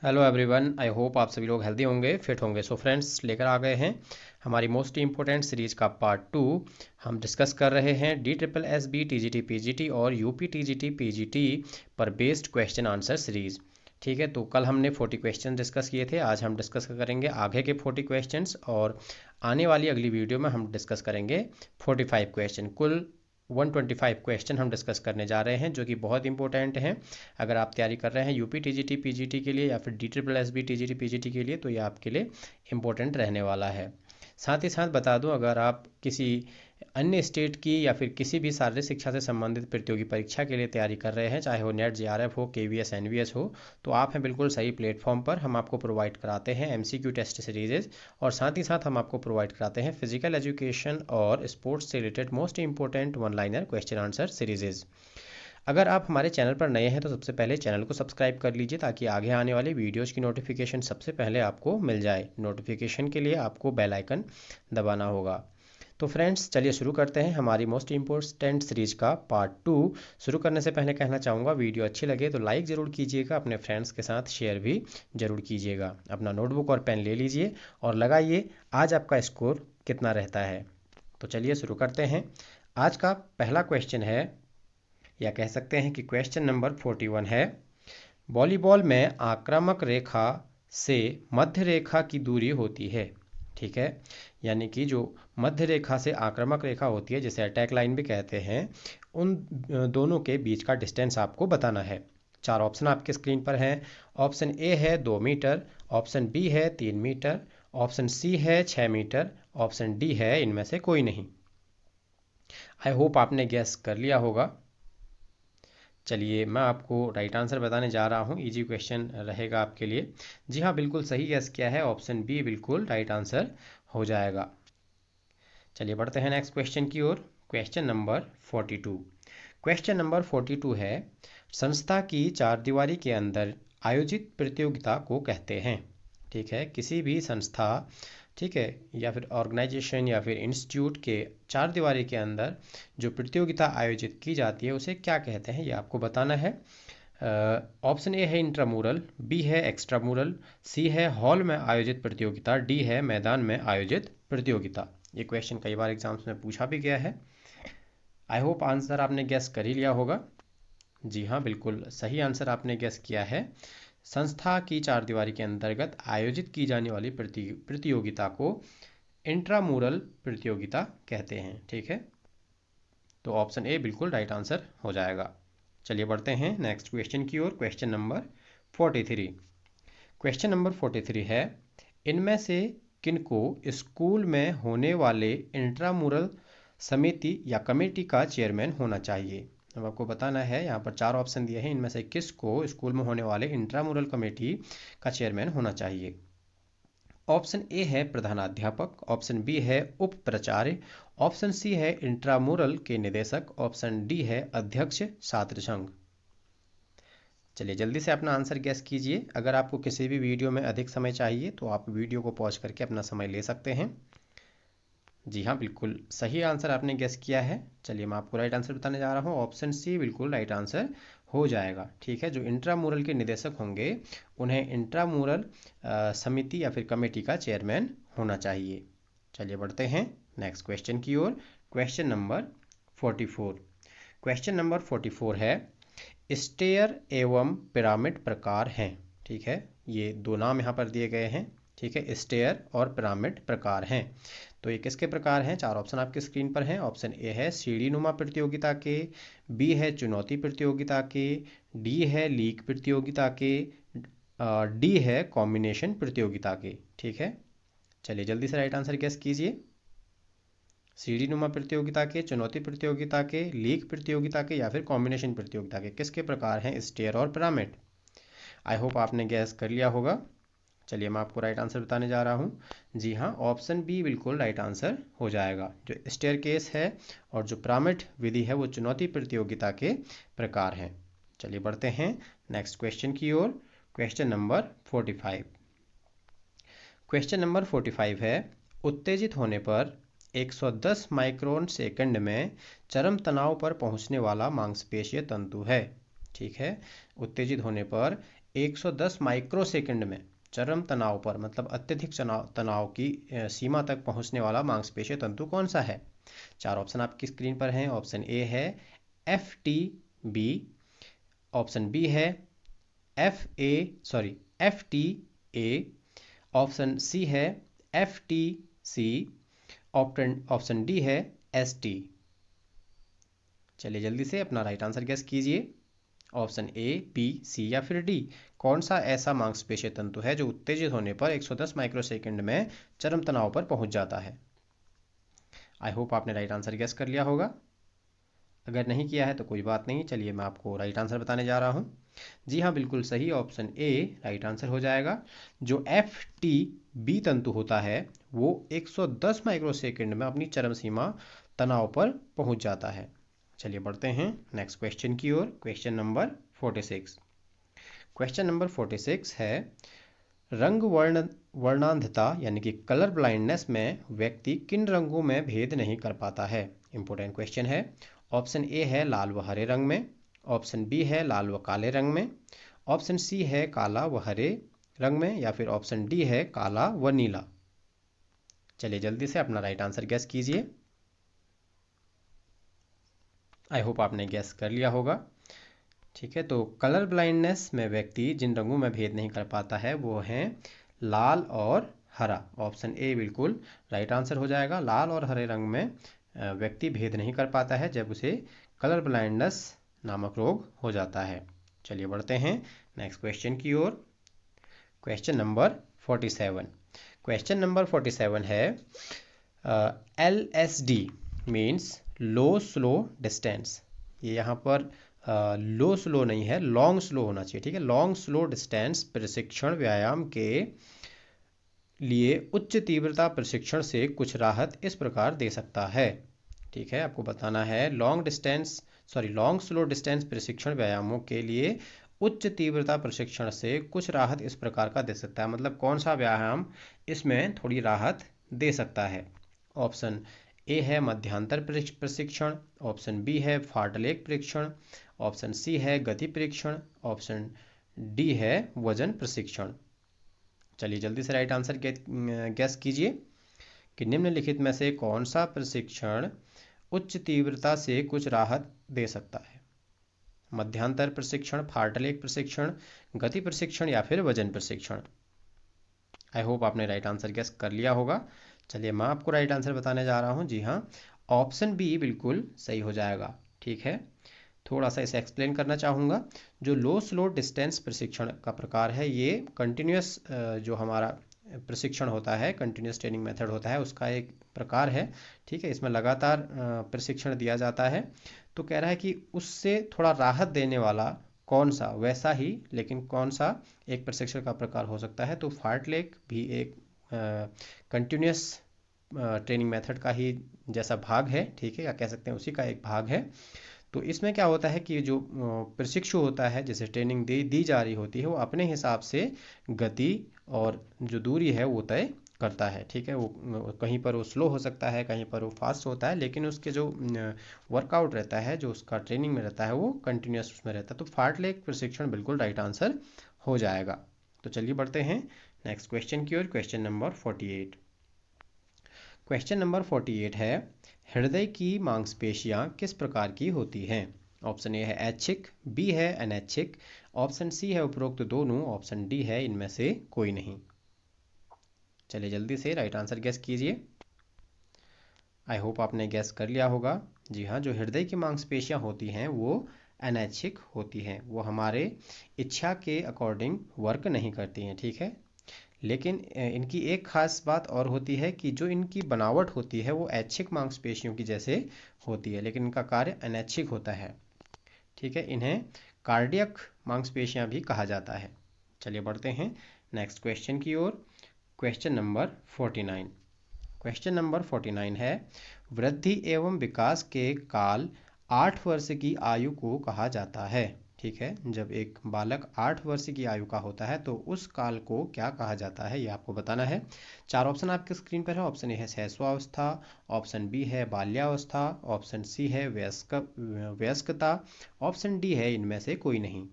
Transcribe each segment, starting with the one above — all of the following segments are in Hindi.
हेलो एवरीवन, आई होप आप सभी लोग हेल्दी होंगे, फिट होंगे। सो फ्रेंड्स, लेकर आ गए हैं हमारी मोस्ट इंपॉर्टेंट सीरीज का पार्ट 2। हम डिस्कस कर रहे हैं DSSB TGT PGT और UP TGT PGT पर बेस्ड क्वेश्चन आंसर सीरीज। ठीक है, तो कल हमने 40 क्वेश्चन डिस्कस किए थे। आज हम डिस्कस करेंगे आगे के 40 क्वेश्चंस और आने वाली अगली वीडियो में हम डिस्कस करेंगे 45 क्वेश्चन। कुल 125 क्वेश्चन हम डिस्कस करने जा रहे हैं, जो कि बहुत इंपॉर्टेंट हैं। अगर आप तैयारी कर रहे हैं यूपी टीजीटी पीजीटी के लिए या फिर DSSB TGT PGT के लिए, तो ये आपके लिए इम्पोर्टेंट रहने वाला है। साथ ही साथ बता दूं, अगर आप किसी अन्य स्टेट की या फिर किसी भी शारीरिक शिक्षा से संबंधित प्रतियोगी परीक्षा के लिए तैयारी कर रहे हैं, चाहे वो नेट JRF हो, KVS NVS हो, तो आप हैं बिल्कुल सही प्लेटफॉर्म पर। हम आपको प्रोवाइड कराते हैं MCQ टेस्ट सीरीजेज और साथ ही साथ हम आपको प्रोवाइड कराते हैं फिजिकल एजुकेशन और स्पोर्ट्स से related most important one liner question answer serieses. अगर आप हमारे चैनल पर नए हैं तो सबसे पहले चैनल को सब्सक्राइब कर लीजिए, ताकि आगे आने वाली वीडियोज़ की नोटिफिकेशन सबसे पहले आपको मिल जाए। नोटिफिकेशन के लिए आपको बेल आइकन दबाना होगा। तो फ्रेंड्स, चलिए शुरू करते हैं हमारी मोस्ट इंपॉर्टेंट सीरीज का पार्ट 2। शुरू करने से पहले कहना चाहूँगा, वीडियो अच्छी लगे तो लाइक ज़रूर कीजिएगा, अपने फ्रेंड्स के साथ शेयर भी ज़रूर कीजिएगा। अपना नोटबुक और पेन ले लीजिए और लगाइए आज आपका स्कोर कितना रहता है। तो चलिए शुरू करते हैं। आज का पहला क्वेश्चन है, या कह सकते हैं कि क्वेश्चन नंबर 41 है। वॉलीबॉल में आक्रामक रेखा से मध्य रेखा की दूरी होती है। ठीक है, यानी कि जो मध्य रेखा से आक्रामक रेखा होती है, जिसे अटैक लाइन भी कहते हैं, उन दोनों के बीच का डिस्टेंस आपको बताना है। 4 ऑप्शन आपके स्क्रीन पर हैं। ऑप्शन ए है 2 मीटर, ऑप्शन बी है 3 मीटर, ऑप्शन सी है 6 मीटर, ऑप्शन डी है इनमें से कोई नहीं। आई होप आपने गैस कर लिया होगा। चलिए, मैं आपको राइट आंसर बताने जा रहा हूँ। इजी क्वेश्चन रहेगा आपके लिए। जी हाँ, बिल्कुल सही गैस किया है। ऑप्शन बी बिल्कुल राइट आंसर हो जाएगा। चलिए बढ़ते हैं नेक्स्ट क्वेश्चन की ओर। Question number 42। क्वेश्चन नंबर 42 है, संस्था की चारदीवारी के अंदर आयोजित प्रतियोगिता को कहते हैं। ठीक है, किसी भी संस्था, ठीक है, या फिर ऑर्गेनाइजेशन या फिर इंस्टीट्यूट के चार दीवारी के अंदर जो प्रतियोगिता आयोजित की जाती है, उसे क्या कहते हैं, ये आपको बताना है। ऑप्शन ए है इंट्रामुरल, बी है एक्स्ट्रामुरल, सी है हॉल में आयोजित प्रतियोगिता, डी है मैदान में आयोजित प्रतियोगिता। ये क्वेश्चन कई बार एग्जाम्स में पूछा भी गया है। आई होप आंसर आपने गेस कर ही लिया होगा। जी हाँ, बिल्कुल सही आंसर आपने गेस किया है। संस्था की चारदीवारी के अंतर्गत आयोजित की जाने वाली प्रतियोगिता को इंट्रामुरल प्रतियोगिता कहते हैं। ठीक है, तो ऑप्शन ए बिल्कुल राइट आंसर हो जाएगा। चलिए बढ़ते हैं नेक्स्ट क्वेश्चन की ओर। Question number 43। क्वेश्चन नंबर 43 है, इनमें से किनको स्कूल में होने वाले इंट्रामुरल समिति या कमेटी का चेयरमैन होना चाहिए। अब आपको बताना है, यहाँ पर 4 ऑप्शन दिए हैं, इनमें से किसको स्कूल में होने वाले इंट्रामुरल कमेटी का चेयरमैन होना चाहिए। ऑप्शन ए है प्रधानाध्यापक, ऑप्शन बी है उप प्राचार्य, ऑप्शन सी है इंट्रामुरल के निदेशक, ऑप्शन डी है अध्यक्ष छात्र संघ। चलिए जल्दी से अपना आंसर गैस कीजिए। अगर आपको किसी भी वीडियो में अधिक समय चाहिए तो आप वीडियो को पॉज करके अपना समय ले सकते हैं। जी हाँ, बिल्कुल सही आंसर आपने गेस किया है। चलिए मैं आपको राइट आंसर बताने जा रहा हूँ। ऑप्शन सी बिल्कुल राइट आंसर हो जाएगा। ठीक है, जो इंट्रामुरल के निदेशक होंगे, उन्हें इंट्रामुरल समिति या फिर कमेटी का चेयरमैन होना चाहिए। चलिए बढ़ते हैं नेक्स्ट क्वेश्चन की ओर। Question number 44। क्वेश्चन नंबर 44 है, स्टेयर एवं पिरामिड प्रकार हैं। ठीक है, ये 2 नाम यहाँ पर दिए गए हैं। ठीक है, स्टेयर और पिरामिड प्रकार हैं। तो ये किसके प्रकार हैं? 4 ऑप्शन आपके स्क्रीन पर हैं। ऑप्शन ए है सीढ़ी नुमा प्रतियोगिता के, बी है चुनौती प्रतियोगिता के, डी है लीक प्रतियोगिता के, डी है कॉम्बिनेशन प्रतियोगिता के। ठीक है, चलिए जल्दी से राइट आंसर गेस कीजिए। सीढ़ी नुमा प्रतियोगिता के, चुनौती प्रतियोगिता के, लीक प्रतियोगिता के या फिर कॉम्बिनेशन प्रतियोगिता के किसके प्रकार हैं स्टेयर और पिरामिड? आई होप आपने गैस कर लिया होगा। चलिए मैं आपको राइट आंसर बताने जा रहा हूँ। जी हाँ, ऑप्शन बी बिल्कुल राइट आंसर हो जाएगा। जो स्टेयरकेस है और जो पिरामिड विधि है, वो चुनौती प्रतियोगिता के प्रकार हैं। चलिए बढ़ते हैं नेक्स्ट क्वेश्चन की ओर। Question number 45। क्वेश्चन नंबर 45 है, उत्तेजित होने पर 110 माइक्रोन सेकंड में चरम तनाव पर पहुंचने वाला मांसपेशीय तंतु है। ठीक है, उत्तेजित होने पर 110 माइक्रोसेकंड में चरम तनाव पर मतलब अत्यधिक तनाव की सीमा तक पहुंचने वाला मांसपेशीय तंतु कौन सा है? 4 ऑप्शन आपकी स्क्रीन पर हैं। ऑप्शन ए है FTB, ऑप्शन बी है FTA, ऑप्शन सी है FTC, ऑप्शन डी है ST। चलिए जल्दी से अपना राइट आंसर गेस कीजिए। ऑप्शन ए, बी, सी या फिर डी। कौन सा ऐसा मांसपेशीय तंतु है जो उत्तेजित होने पर 110 माइक्रोसेकंड में चरम तनाव पर पहुंच जाता है? आई होप आपने राइट आंसर गेस कर लिया होगा। अगर नहीं किया है तो कोई बात नहीं, चलिए मैं आपको राइट आंसर बताने जा रहा हूँ। जी हाँ, बिल्कुल सही, ऑप्शन ए राइट आंसर हो जाएगा। जो FTB तंतु होता है वो 110 माइक्रोसेकंड में अपनी चरम सीमा तनाव पर पहुंच जाता है। चलिए बढ़ते हैं नेक्स्ट क्वेश्चन की ओर। Question number 46। क्वेश्चन नंबर 46 है, रंग वर्णांधता यानी कि कलर ब्लाइंडनेस में व्यक्ति किन रंगों में भेद नहीं कर पाता है? इंपॉर्टेंट क्वेश्चन है। ऑप्शन ए है लाल व हरे रंग में, ऑप्शन बी है लाल व काले रंग में, ऑप्शन सी है काला व हरे रंग में, या फिर ऑप्शन डी है काला व नीला। चलिए जल्दी से अपना राइट आंसर गैस कीजिए। आई होप आपने गैस कर लिया होगा। ठीक है, तो कलर ब्लाइंडनेस में व्यक्ति जिन रंगों में भेद नहीं कर पाता है वो हैं लाल और हरा। ऑप्शन ए बिल्कुल राइट आंसर हो जाएगा। लाल और हरे रंग में व्यक्ति भेद नहीं कर पाता है जब उसे कलर ब्लाइंडनेस नामक रोग हो जाता है। चलिए बढ़ते हैं नेक्स्ट क्वेश्चन की ओर। Question number 47। क्वेश्चन नंबर 47 है, LSD मीन्स लो स्लो डिस्टेंस। ये यहाँ पर लो स्लो नहीं है, लॉन्ग स्लो होना चाहिए। ठीक है, लॉन्ग स्लो डिस्टेंस प्रशिक्षण व्यायाम के लिए उच्च तीव्रता प्रशिक्षण से कुछ राहत इस प्रकार दे सकता है। ठीक है, आपको बताना है लॉन्ग स्लो डिस्टेंस प्रशिक्षण व्यायामों के लिए उच्च तीव्रता प्रशिक्षण से कुछ राहत इस प्रकार का दे सकता है। मतलब कौन सा व्यायाम इसमें थोड़ी राहत दे सकता है? ऑप्शन ए है मध्यांतर प्रशिक्षण, ऑप्शन बी है फाटलेक परीक्षण, ऑप्शन सी है गति परीक्षण, ऑप्शन डी है वजन प्रशिक्षण। चलिए जल्दी से राइट आंसर गैस कीजिए कि निम्नलिखित में से कौन सा प्रशिक्षण उच्च तीव्रता से कुछ राहत दे सकता है? मध्यांतर प्रशिक्षण, फाटलेक प्रशिक्षण, गति प्रशिक्षण या फिर वजन प्रशिक्षण। आई होप आपने राइट आंसर गेस कर लिया होगा। चलिए मैं आपको राइट आंसर बताने जा रहा हूँ। जी हाँ, ऑप्शन बी बिल्कुल सही हो जाएगा। ठीक है, थोड़ा सा इसे एक्सप्लेन करना चाहूँगा। जो लो स्लो डिस्टेंस प्रशिक्षण का प्रकार है ये कंटिन्यूस जो हमारा प्रशिक्षण होता है, कंटिन्यूस ट्रेनिंग मेथड होता है, उसका एक प्रकार है। ठीक है, इसमें लगातार प्रशिक्षण दिया जाता है। तो कह रहा है कि उससे थोड़ा राहत देने वाला कौन सा, वैसा ही लेकिन कौन सा एक प्रशिक्षण का प्रकार हो सकता है? तो फाटलेक भी एक कंटिन्यूस ट्रेनिंग मेथड का ही जैसा भाग है। ठीक है, या कह सकते हैं उसी का एक भाग है। तो इसमें क्या होता है कि जो प्रशिक्षु होता है जिसे ट्रेनिंग दी जा रही होती है वो अपने हिसाब से गति और जो दूरी है वो तय करता है। ठीक है, वो कहीं पर वो स्लो हो सकता है, कहीं पर वो फास्ट होता है, लेकिन उसके जो वर्कआउट रहता है, जो उसका ट्रेनिंग में रहता है वो कंटिन्यूस उसमें रहता है। तो फाटलेक प्रशिक्षण बिल्कुल राइट आंसर हो जाएगा। तो चलिए बढ़ते हैं नेक्स्ट क्वेश्चन की ओर। Question number 48। क्वेश्चन नंबर 48 है, हृदय की मांसपेशियां किस प्रकार की होती हैं? ऑप्शन ए है ऐच्छिक, बी है अनैच्छिक, ऑप्शन सी है उपरोक्त दोनों, ऑप्शन डी है इनमें से कोई नहीं। चलिए जल्दी से राइट आंसर गैस कीजिए। आई होप आपने गैस कर लिया होगा। जी हाँ, जो हृदय की मांसपेशियां होती हैं वो अनैच्छिक होती हैं, वो हमारे इच्छा के अकॉर्डिंग वर्क नहीं करती हैं। ठीक है, लेकिन इनकी एक खास बात और होती है कि जो इनकी बनावट होती है वो ऐच्छिक मांसपेशियों की जैसे होती है, लेकिन इनका कार्य अनैच्छिक होता है। ठीक है, इन्हें कार्डियक मांसपेशियां भी कहा जाता है। चलिए बढ़ते हैं नेक्स्ट क्वेश्चन की ओर। Question number 49। क्वेश्चन नंबर 49 है, वृद्धि एवं विकास के काल 8 वर्ष की आयु को कहा जाता है। ठीक है, जब एक बालक 8 वर्ष की आयु का होता है तो उस काल को क्या कहा जाता है, ये आपको बताना है। 4 ऑप्शन आपके स्क्रीन पर है। ऑप्शन ए है शैशवावस्था, ऑप्शन बी है बाल्यावस्था, ऑप्शन सी है वयस्कता, ऑप्शन डी है इनमें से कोई नहीं।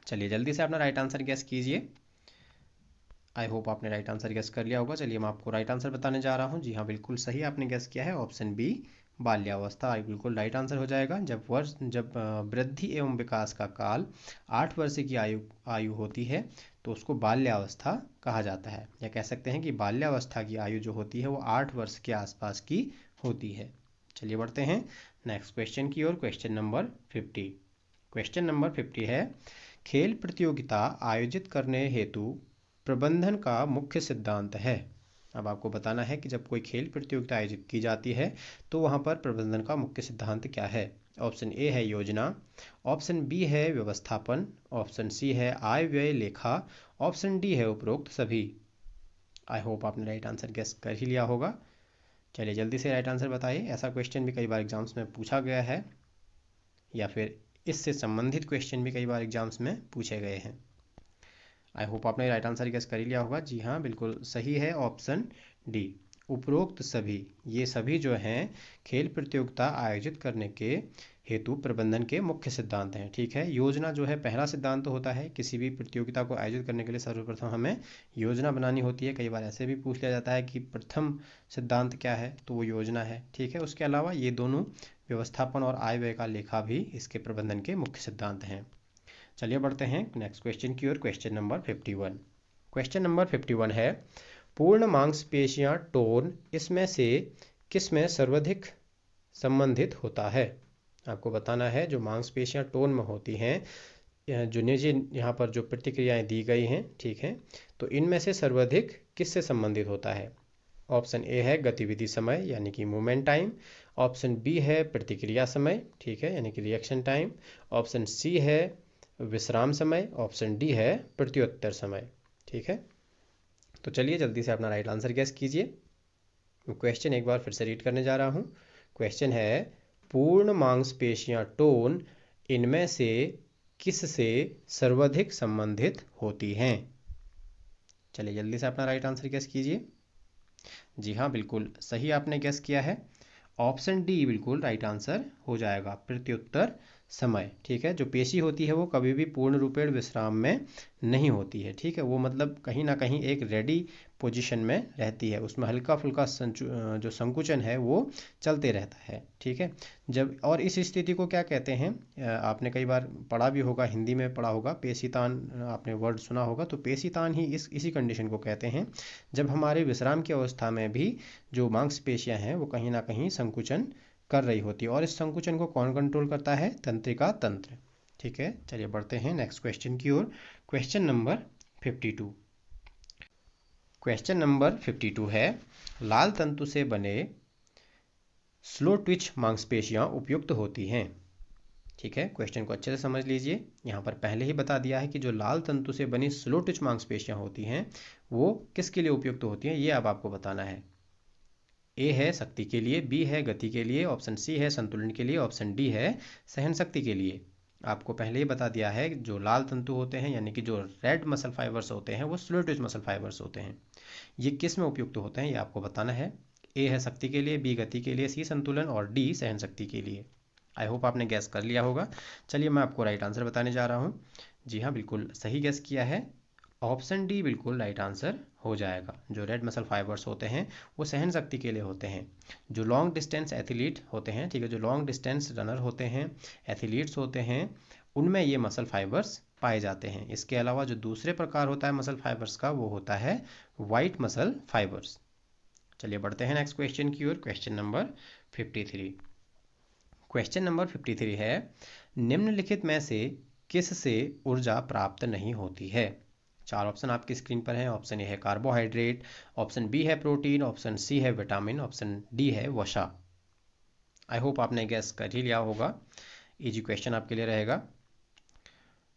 चलिए जल्दी से अपना राइट आंसर गेस कीजिए। आई होप आपने राइट आंसर गेस कर लिया होगा। चलिए मैं आपको राइट आंसर बताने जा रहा हूँ। जी हाँ, बिल्कुल सही आपने गेस किया है, ऑप्शन बी बाल्यावस्था बिल्कुल राइट आंसर हो जाएगा। जब वृद्धि एवं विकास का काल 8 वर्ष की आयु होती है तो उसको बाल्यावस्था कहा जाता है, या कह सकते हैं कि बाल्यावस्था की आयु जो होती है वो 8 वर्ष के आसपास की होती है। चलिए बढ़ते हैं नेक्स्ट क्वेश्चन की ओर। Question number 50। क्वेश्चन नंबर 50 है, खेल प्रतियोगिता आयोजित करने हेतु प्रबंधन का मुख्य सिद्धांत है। अब आपको बताना है कि जब कोई खेल प्रतियोगिता आयोजित की जाती है तो वहाँ पर प्रबंधन का मुख्य सिद्धांत क्या है। ऑप्शन ए है योजना, ऑप्शन बी है व्यवस्थापन, ऑप्शन सी है आय व्यय लेखा, ऑप्शन डी है उपरोक्त सभी। आई होप आपने राइट आंसर गेस कर ही लिया होगा। चलिए जल्दी से राइट आंसर बताइए। ऐसा क्वेश्चन भी कई बार एग्जाम्स में पूछा गया है, या फिर इससे संबंधित क्वेश्चन भी कई बार एग्जाम्स में पूछे गए हैं। आई होप आपने राइट आंसर गेस कर ही लिया होगा। जी हाँ, बिल्कुल सही है, ऑप्शन डी उपरोक्त सभी। ये सभी जो हैं खेल प्रतियोगिता आयोजित करने के हेतु प्रबंधन के मुख्य सिद्धांत हैं। ठीक है, योजना जो है पहला सिद्धांत तो होता है। किसी भी प्रतियोगिता को आयोजित करने के लिए सर्वप्रथम हमें योजना बनानी होती है। कई बार ऐसे भी पूछ लिया जाता है कि प्रथम सिद्धांत क्या है, तो वो योजना है। ठीक है, उसके अलावा ये दोनों व्यवस्थापन और आय व्यय का लेखा भी इसके प्रबंधन के मुख्य सिद्धांत हैं। चलिए बढ़ते हैं नेक्स्ट क्वेश्चन की ओर। Question number 51। क्वेश्चन नंबर 51 है, पूर्ण मांसपेशियां टोन इसमें से किस में सर्वाधिक संबंधित होता है। आपको बताना है जो मांसपेशियां टोन में होती हैं, जो नीचे यहाँ पर जो प्रतिक्रियाएं दी गई हैं, ठीक है, तो इनमें से सर्वाधिक किससे संबंधित होता है। ऑप्शन ए है गतिविधि समय यानी कि मूवमेंट टाइम, ऑप्शन बी है प्रतिक्रिया समय, ठीक है, यानी कि रिएक्शन टाइम, ऑप्शन सी है विश्राम समय, ऑप्शन डी है प्रत्युत्तर समय। ठीक है, तो चलिए जल्दी से अपना राइट आंसर गेस कीजिए। क्वेश्चन एक बार फिर से रीड करने जा रहा हूँ। क्वेश्चन है, पूर्ण मांसपेशियां टोन इनमें से किससे सर्वाधिक संबंधित होती हैं। चलिए जल्दी से अपना राइट आंसर गेस कीजिए। जी हाँ, बिल्कुल सही आपने गेस किया है, ऑप्शन डी बिल्कुल राइट आंसर हो जाएगा, प्रत्युत्तर समय। ठीक है, जो पेशी होती है वो कभी भी पूर्ण रूपेण विश्राम में नहीं होती है। ठीक है, वो मतलब कहीं ना कहीं एक रेडी पोजीशन में रहती है, उसमें हल्का फुल्का जो संकुचन है वो चलते रहता है। ठीक है, जब और इस स्थिति को क्या कहते हैं, आपने कई बार पढ़ा भी होगा, हिंदी में पढ़ा होगा, पेशीतान आपने वर्ड सुना होगा, तो पेशीतान ही इसी कंडीशन को कहते हैं जब हमारे विश्राम की अवस्था में भी जो मांसपेशियां हैं वो कहीं ना कहीं संकुचन कर रही होती है। और इस संकुचन को कौन कंट्रोल करता है, तंत्रिका तंत्र। ठीक है, चलिए बढ़ते हैं नेक्स्ट क्वेश्चन की ओर। Question number 52। क्वेश्चन नंबर 52 है, लाल तंतु से बने स्लो ट्विच मांसपेशियां उपयुक्त होती हैं। ठीक है, क्वेश्चन को अच्छे से समझ लीजिए। यहाँ पर पहले ही बता दिया है कि जो लाल तंतु से बनी स्लो ट्विच मांसपेशियां होती हैं वो किसके लिए उपयुक्त होती हैं, ये अब आपको बताना है। ए है शक्ति के लिए, बी है गति के लिए, ऑप्शन सी है संतुलन के लिए, ऑप्शन डी है सहन शक्ति के लिए। आपको पहले ही बता दिया है जो लाल तंतु होते हैं यानी कि जो रेड मसल फाइबर्स होते हैं वो स्लो ट्विच मसल फाइबर्स होते हैं। ये किस में उपयुक्त होते हैं ये आपको बताना है। ए है शक्ति के लिए, बी गति के लिए, सी संतुलन और डी सहन शक्ति के लिए। आई होप आपने गैस कर लिया होगा। चलिए मैं आपको राइट आंसर बताने जा रहा हूँ। जी हाँ, बिल्कुल सही गैस किया है, ऑप्शन डी बिल्कुल राइट आंसर हो जाएगा। जो रेड मसल फाइबर्स होते हैं वो सहन शक्ति के लिए होते हैं। जो लॉन्ग डिस्टेंस एथलीट होते हैं, ठीक है, जो लॉन्ग डिस्टेंस रनर होते हैं, एथलीट्स होते हैं, उनमें ये मसल फाइबर्स पाए जाते हैं। इसके अलावा जो दूसरे प्रकार होता है मसल फाइबर्स का वो होता है वाइट मसल फाइबर्स। चलिए बढ़ते हैं नेक्स्ट क्वेश्चन की ओर। Question number 53। क्वेश्चन नंबर 53 है, निम्नलिखित में से किससे ऊर्जा प्राप्त नहीं होती है। चार ऑप्शन आपकी स्क्रीन पर हैं। ऑप्शन ए है कार्बोहाइड्रेट, ऑप्शन बी है प्रोटीन, ऑप्शन सी है विटामिन, ऑप्शन डी है वसा। आई होप आपने गैस कर ही लिया होगा, इजी क्वेश्चन आपके लिए रहेगा।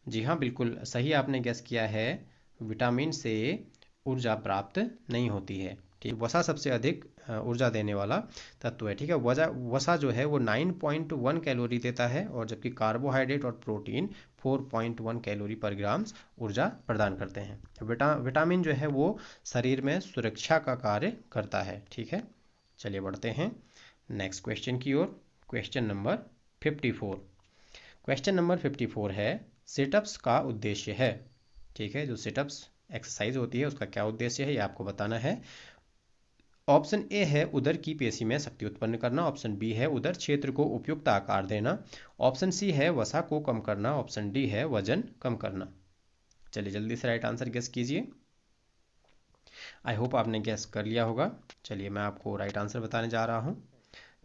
जी हाँ, बिल्कुल सही आपने गैस किया है, विटामिन से ऊर्जा प्राप्त नहीं होती है। ठीक, वसा सबसे अधिक ऊर्जा देने वाला तत्व है। ठीक है, वसा जो है वो 9.1 कैलोरी देता है, और जबकि कार्बोहाइड्रेट और प्रोटीन 4.1 कैलोरी पर ग्राम ऊर्जा प्रदान करते हैं। विटामिन जो है वो शरीर में सुरक्षा का कार्य करता है। ठीक है, चलिए बढ़ते हैं नेक्स्ट क्वेश्चन की ओर। Question number 54। क्वेश्चन नंबर 54 है, सिटअप्स का उद्देश्य है। ठीक है, जो सिटअप्स एक्सरसाइज होती है उसका क्या उद्देश्य है ये आपको बताना है। ऑप्शन ए है उदर की पेशी में शक्ति उत्पन्न करना, ऑप्शन बी है उदर क्षेत्र को उपयुक्त आकार देना, ऑप्शन सी है वसा को कम करना, ऑप्शन डी है वजन कम करना। चलिए जल्दी से राइट आंसर गेस कीजिए। आई होप आपने गेस कर लिया होगा। चलिए मैं आपको राइट आंसर बताने जा रहा हूँ।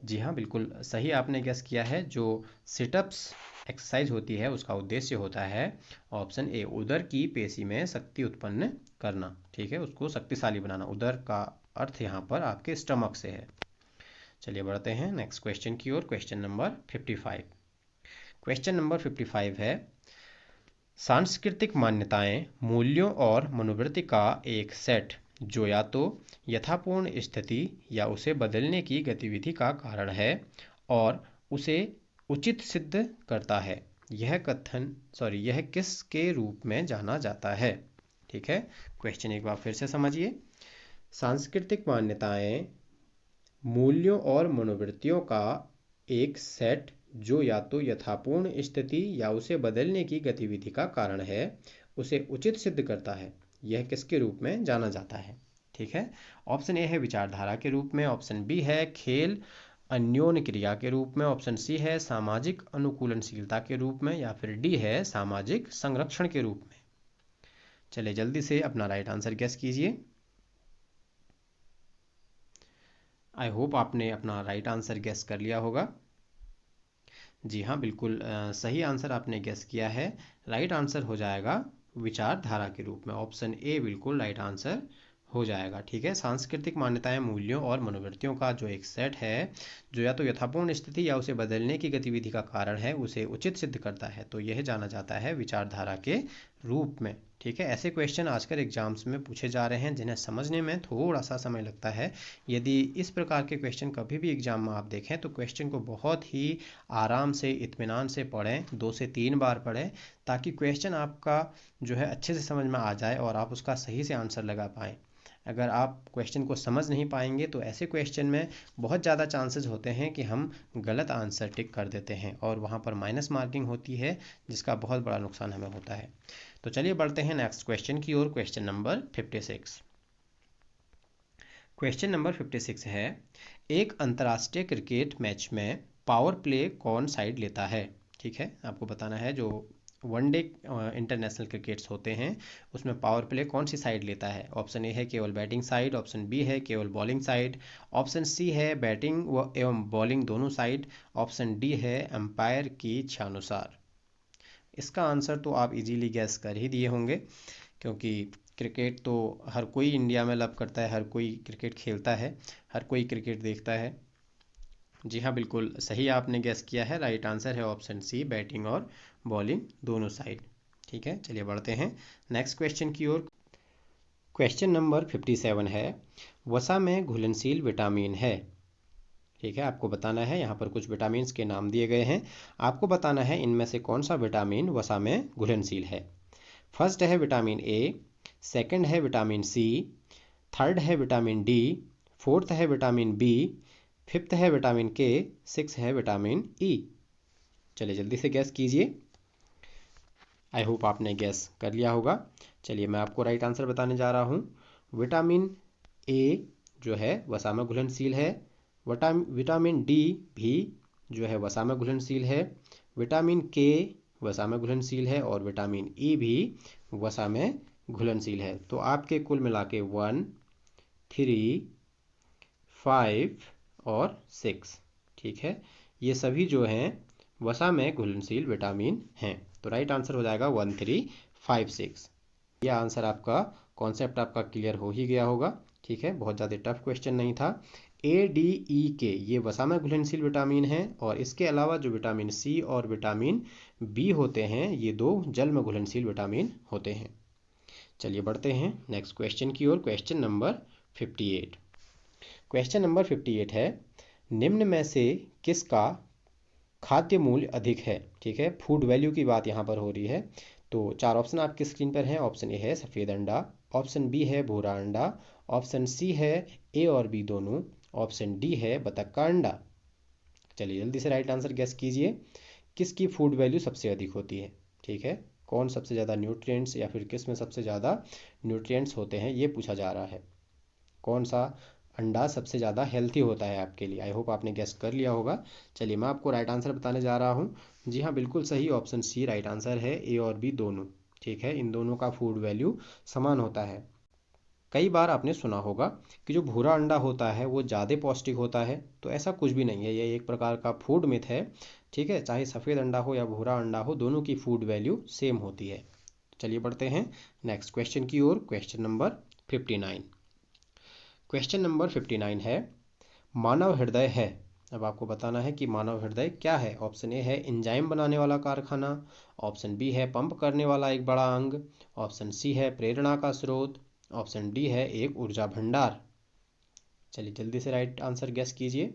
जी हाँ, बिल्कुल सही आपने गेस किया है। जो सिटअप्स एक्सरसाइज होती है उसका उद्देश्य होता है ऑप्शन ए, उदर की पेशी में शक्ति उत्पन्न करना। ठीक है, उसको शक्तिशाली बनाना। उदर का अर्थ यहाँ पर आपके स्टमक से है। चलिए बढ़ते हैं नेक्स्ट क्वेश्चन की ओर। Question number 55। क्वेश्चन नंबर 55 है, सांस्कृतिक मान्यताएं मूल्यों और मनोवृत्ति का एक सेट जो या तो यथापूर्ण स्थिति या उसे बदलने की गतिविधि का कारण है और उसे उचित सिद्ध करता है। यह किसके रूप में जाना जाता है? ठीक है, क्वेश्चन एक बार फिर से समझिए। सांस्कृतिक मान्यताएं मूल्यों और मनोवृत्तियों का एक सेट जो या तो यथापूर्ण स्थिति या उसे बदलने की गतिविधि का कारण है, उसे उचित सिद्ध करता है। यह किसके रूप में जाना जाता है? ठीक है, ऑप्शन ए है विचारधारा के रूप में, ऑप्शन बी है खेल अन्योन्य क्रिया के रूप में, ऑप्शन सी है सामाजिक अनुकूलनशीलता के रूप में, या फिर डी है सामाजिक संरक्षण के रूप में। चलिए जल्दी से अपना राइट आंसर गेस कीजिए। आई होप आपने अपना राइट आंसर गेस कर लिया होगा। जी हाँ, बिल्कुल सही आंसर आपने गेस किया है। राइट आंसर हो जाएगा विचारधारा के रूप में। ऑप्शन ए बिल्कुल राइट आंसर हो जाएगा। ठीक है, सांस्कृतिक मान्यताएं मूल्यों और मनोवृत्तियों का जो एक सेट है जो या तो यथापूर्ण स्थिति या उसे बदलने की गतिविधि का कारण है, उसे उचित सिद्ध करता है, तो यह जाना जाता है विचारधारा के रूप में। ठीक है, ऐसे क्वेश्चन आजकल एग्जाम्स में पूछे जा रहे हैं जिन्हें समझने में थोड़ा सा समय लगता है। यदि इस प्रकार के क्वेश्चन कभी भी एग्जाम में आप देखें तो क्वेश्चन को बहुत ही आराम से इत्मीनान से पढ़ें, 2 से 3 बार पढ़ें, ताकि क्वेश्चन आपका जो है अच्छे से समझ में आ जाए और आप उसका सही से आंसर लगा पाएँ। अगर आप क्वेश्चन को समझ नहीं पाएंगे तो ऐसे क्वेश्चन में बहुत ज़्यादा चांसेस होते हैं कि हम गलत आंसर टिक कर देते हैं और वहाँ पर माइनस मार्किंग होती है, जिसका बहुत बड़ा नुकसान हमें होता है। तो चलिए बढ़ते हैं नेक्स्ट क्वेश्चन की ओर। Question number 56। क्वेश्चन नंबर 56 है, एक अंतर्राष्ट्रीय क्रिकेट मैच में पावर प्ले कौन साइड लेता है? ठीक है, आपको बताना है जो वनडे इंटरनेशनल क्रिकेट्स होते हैं उसमें पावर प्ले कौन सी साइड लेता है। ऑप्शन ए है केवल बैटिंग साइड, ऑप्शन बी है केवल बॉलिंग साइड, ऑप्शन सी है बैटिंग एवं बॉलिंग दोनों साइड, ऑप्शन डी है अंपायर की इच्छानुसार। इसका आंसर तो आप इजीली गैस कर ही दिए होंगे, क्योंकि क्रिकेट तो हर कोई इंडिया में लव करता है, हर कोई क्रिकेट खेलता है, हर कोई क्रिकेट देखता है। जी हाँ, बिल्कुल सही आपने गैस किया है। राइट आंसर है ऑप्शन सी, बैटिंग और बॉलिंग दोनों साइड। ठीक है, चलिए बढ़ते हैं नेक्स्ट क्वेश्चन की ओर। क्वेश्चन नंबर 57 है, वसा में घुलनशील विटामिन है। ठीक है, आपको बताना है, यहाँ पर कुछ विटामिन के नाम दिए गए हैं, आपको बताना है इनमें से कौन सा विटामिन वसा में घुलनशील है। फर्स्ट है विटामिन ए, सेकंड है विटामिन सी, थर्ड है विटामिन डी, फोर्थ है विटामिन बी, फिफ्थ है विटामिन के, सिक्स है विटामिन ई। चलिए जल्दी से गैस कीजिए। आई होप आपने गैस कर लिया होगा। चलिए मैं आपको राइट आंसर बताने जा रहा हूँ। विटामिन ए जो है वसा में घुलनशील है, विटामिन डी भी जो है वसा में घुलनशील है, विटामिन के वसा में घुलनशील है और विटामिन ई भी वसा में घुलनशील है। तो आपके कुल मिला के 1, 3, 5 और 6। ठीक है, ये सभी जो हैं वसा में घुलनशील विटामिन हैं। तो राइट आंसर हो जाएगा 1, 3, 5, 6। यह आंसर आपका कॉन्सेप्ट आपका क्लियर हो ही गया होगा। ठीक है, बहुत ज़्यादा टफ क्वेश्चन नहीं था। ए, डी, ई के ये वसा में घुलनशील विटामिन हैं और इसके अलावा जो विटामिन सी और विटामिन बी होते हैं ये दो जल में घुलनशील विटामिन होते हैं। चलिए बढ़ते हैं नेक्स्ट क्वेश्चन की ओर। Question number 58। क्वेश्चन नंबर 58 है, निम्न में से किसका खाद्य मूल्य अधिक है? ठीक है, फूड वैल्यू की बात यहाँ पर हो रही है। तो 4 ऑप्शन आपकी स्क्रीन पर हैं। ऑप्शन ए है सफ़ेद अंडा, ऑप्शन बी है भूरा अंडा, ऑप्शन सी है ए और बी दोनों, ऑप्शन डी है बतख का अंडा। चलिए जल्दी से राइट आंसर गेस कीजिए, किसकी फूड वैल्यू सबसे अधिक होती है? ठीक है, कौन सबसे ज़्यादा न्यूट्रिएंट्स या फिर किस में सबसे ज़्यादा न्यूट्रिएंट्स होते हैं ये पूछा जा रहा है। कौन सा अंडा सबसे ज़्यादा हेल्थी होता है आपके लिए। आई होप आपने गेस कर लिया होगा। चलिए मैं आपको राइट आंसर बताने जा रहा हूँ। जी हाँ, बिल्कुल सही, ऑप्शन सी राइट आंसर है। ए और बी दोनों ठीक है, इन दोनों का फूड वैल्यू समान होता है। कई बार आपने सुना होगा कि जो भूरा अंडा होता है वो ज़्यादा पौष्टिक होता है, तो ऐसा कुछ भी नहीं है, ये एक प्रकार का फूड मिथ है। ठीक है, चाहे सफ़ेद अंडा हो या भूरा अंडा हो, दोनों की फूड वैल्यू सेम होती है। चलिए बढ़ते हैं नेक्स्ट क्वेश्चन की ओर। Question number 59। क्वेश्चन नंबर 59 है, मानव हृदय है। अब आपको बताना है कि मानव हृदय क्या है। ऑप्शन ए है एंजाइम बनाने वाला कारखाना, ऑप्शन बी है पंप करने वाला एक बड़ा अंग, ऑप्शन सी है प्रेरणा का स्रोत, ऑप्शन डी है एक ऊर्जा भंडार। चलिए जल्दी से राइट आंसर गेस कीजिए।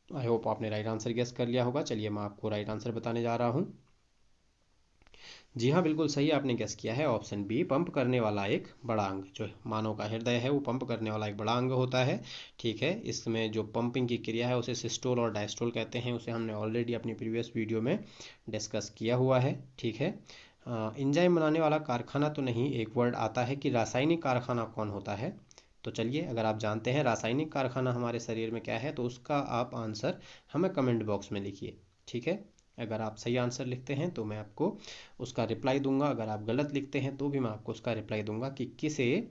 आई होप आपने राइट आंसर गेस कर लिया होगा। चलिए मैं आपको राइट आंसर बताने जा रहा हूँ। जी हाँ, बिल्कुल सही आपने गेस किया है, ऑप्शन बी पंप करने वाला एक बड़ा अंग। जो मानव का हृदय है वो पंप करने वाला एक बड़ा अंग होता है। ठीक है, इसमें जो पंपिंग की क्रिया है उसे सिस्टोल और डायस्टोल कहते हैं, उसे हमने ऑलरेडी अपनी प्रीवियस वीडियो में डिस्कस किया हुआ है। ठीक है, एंजाइम बनाने वाला कारखाना तो नहीं, एक वर्ड आता है कि रासायनिक कारखाना कौन होता है। तो चलिए, अगर आप जानते हैं रासायनिक कारखाना हमारे शरीर में क्या है तो उसका आप आंसर हमें कमेंट बॉक्स में लिखिए। ठीक है, अगर आप सही आंसर लिखते हैं तो मैं आपको उसका रिप्लाई दूंगा, अगर आप गलत लिखते हैं तो भी मैं आपको उसका रिप्लाई दूंगा कि किसे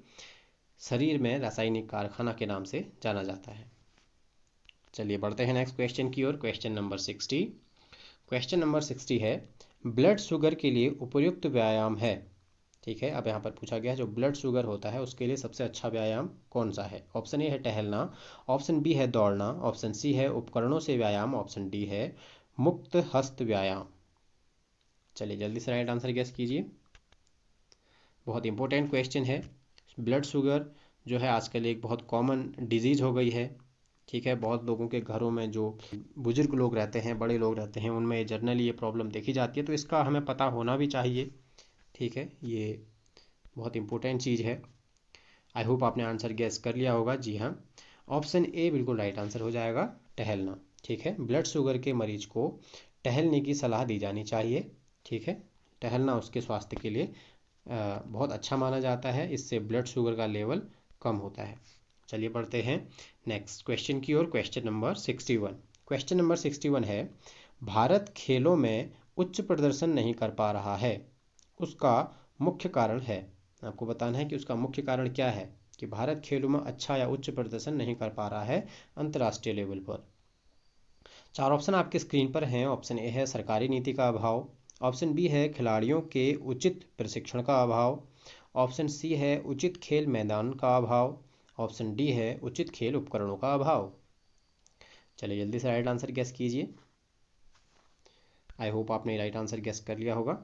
शरीर में रासायनिक कारखाना के नाम से जाना जाता है। चलिए बढ़ते हैं नेक्स्ट क्वेश्चन की ओर। Question number 60। क्वेश्चन नंबर 60 है, ब्लड शुगर के लिए उपयुक्त व्यायाम है। ठीक है, अब यहाँ पर पूछा गया है जो ब्लड शुगर होता है उसके लिए सबसे अच्छा व्यायाम कौन सा है। ऑप्शन ए है टहलना, ऑप्शन बी है दौड़ना, ऑप्शन सी है उपकरणों से व्यायाम, ऑप्शन डी है मुक्त हस्त व्यायाम। चलिए जल्दी से राइट आंसर गेस कीजिए। बहुत इंपॉर्टेंट क्वेश्चन है। ब्लड शुगर जो है आजकल एक बहुत कॉमन डिजीज़ हो गई है। ठीक है, बहुत लोगों के घरों में जो बुजुर्ग लोग रहते हैं, बड़े लोग रहते हैं, उनमें जनरली ये प्रॉब्लम देखी जाती है, तो इसका हमें पता होना भी चाहिए। ठीक है, ये बहुत इंपॉर्टेंट चीज़ है। आई होप आपने आंसर गेस कर लिया होगा। जी हाँ, ऑप्शन ए बिल्कुल राइट आंसर हो जाएगा, टहलना। ठीक है, ब्लड शुगर के मरीज को टहलने की सलाह दी जानी चाहिए। ठीक है, टहलना उसके स्वास्थ्य के लिए बहुत अच्छा माना जाता है, इससे ब्लड शुगर का लेवल कम होता है। चलिए बढ़ते हैं नेक्स्ट क्वेश्चन की ओर। Question number 61। क्वेश्चन नंबर 61 है, भारत खेलों में उच्च प्रदर्शन नहीं कर पा रहा है, उसका मुख्य कारण है। आपको बताना है कि उसका मुख्य कारण क्या है कि भारत खेलों में अच्छा या उच्च प्रदर्शन नहीं कर पा रहा है अंतर्राष्ट्रीय लेवल पर। चार ऑप्शन आपके स्क्रीन पर हैं। ऑप्शन ए है सरकारी नीति का अभाव, ऑप्शन बी है खिलाड़ियों के उचित प्रशिक्षण का अभाव, ऑप्शन सी है उचित खेल मैदान का अभाव, ऑप्शन डी है उचित खेल उपकरणों का अभाव। चलिए जल्दी से राइट आंसर गेस कीजिए। आई होप आपने राइट आंसर गेस कर लिया होगा।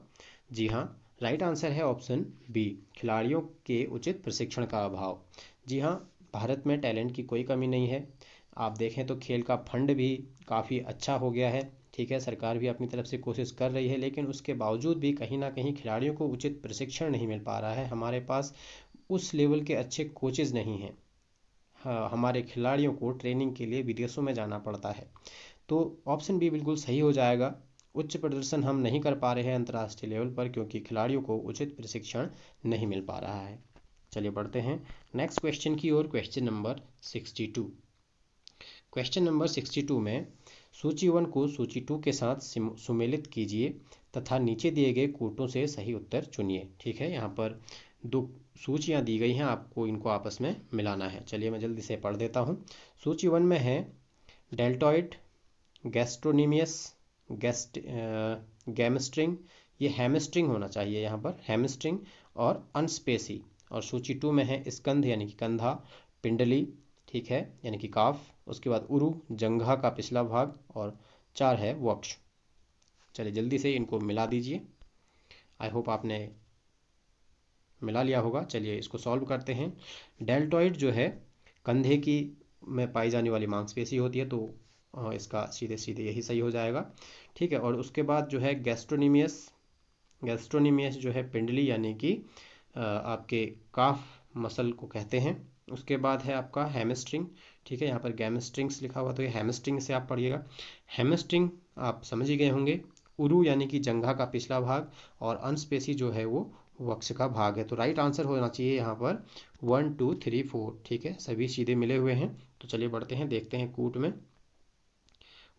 जी हाँ, राइट आंसर है ऑप्शन बी, खिलाड़ियों के उचित प्रशिक्षण का अभाव। जी हाँ, भारत में टैलेंट की कोई कमी नहीं है। आप देखें तो खेल का फंड भी काफ़ी अच्छा हो गया है। ठीक है, सरकार भी अपनी तरफ से कोशिश कर रही है, लेकिन उसके बावजूद भी कहीं ना कहीं खिलाड़ियों को उचित प्रशिक्षण नहीं मिल पा रहा है। हमारे पास उस लेवल के अच्छे कोचेज़ नहीं हैं। हाँ, हमारे खिलाड़ियों को ट्रेनिंग के लिए विदेशों में जाना पड़ता है। तो ऑप्शन बी बिल्कुल सही हो जाएगा। उच्च प्रदर्शन हम नहीं कर पा रहे हैं अंतर्राष्ट्रीय लेवल पर क्योंकि खिलाड़ियों को उचित प्रशिक्षण नहीं मिल पा रहा है। चलिए बढ़ते हैं नेक्स्ट क्वेश्चन की ओर। Question number 62। क्वेश्चन नंबर 62 में सूची 1 को सूची 2 के साथ सुमेलित कीजिए तथा नीचे दिए गए कोटों से सही उत्तर चुनिए। ठीक है, यहाँ पर दो सूचियाँ दी गई हैं, आपको इनको आपस में मिलाना है। चलिए मैं जल्दी से पढ़ देता हूँ। सूची 1 में है डेल्टॉइड, गैस्ट्रोनीमियस, गैमस्ट्रिंग, ये हैमस्ट्रिंग होना चाहिए यहाँ पर, हैमस्ट्रिंग और अनस्पेसी। और सूची 2 में है स्कंध यानी कि कंधा, पिंडली, ठीक है, यानी कि काफ, उसके बाद उरु, जंघा का पिछला भाग, और 4 है वक्ष। चलिए जल्दी से इनको मिला दीजिए। आई होप आपने मिला लिया होगा। चलिए इसको सॉल्व करते हैं। डेल्टॉइड जो है कंधे की में पाई जाने वाली मांसपेशी होती है, तो इसका सीधे सीधे यही सही हो जाएगा। ठीक है, और उसके बाद जो है गैस्ट्रोनीमियस, गैस्ट्रोनीमियस जो है पिंडली यानी कि आपके काफ मसल को कहते हैं। उसके बाद है आपका हैमस्ट्रिंग। ठीक है, यहाँ पर गैमस्ट्रिंग्स लिखा हुआ तो ये हैमस्ट्रिंग से आप पढ़िएगा। हैमस्ट्रिंग आप समझ ही गए होंगे, उरु यानी कि जंघा का पिछला भाग, और अंशपेशी जो है वो वक्ष का भाग है। तो राइट आंसर होना चाहिए यहाँ पर 1 2 3 4। ठीक है, सभी सीधे मिले हुए हैं। तो चलिए बढ़ते हैं, देखते हैं कूट में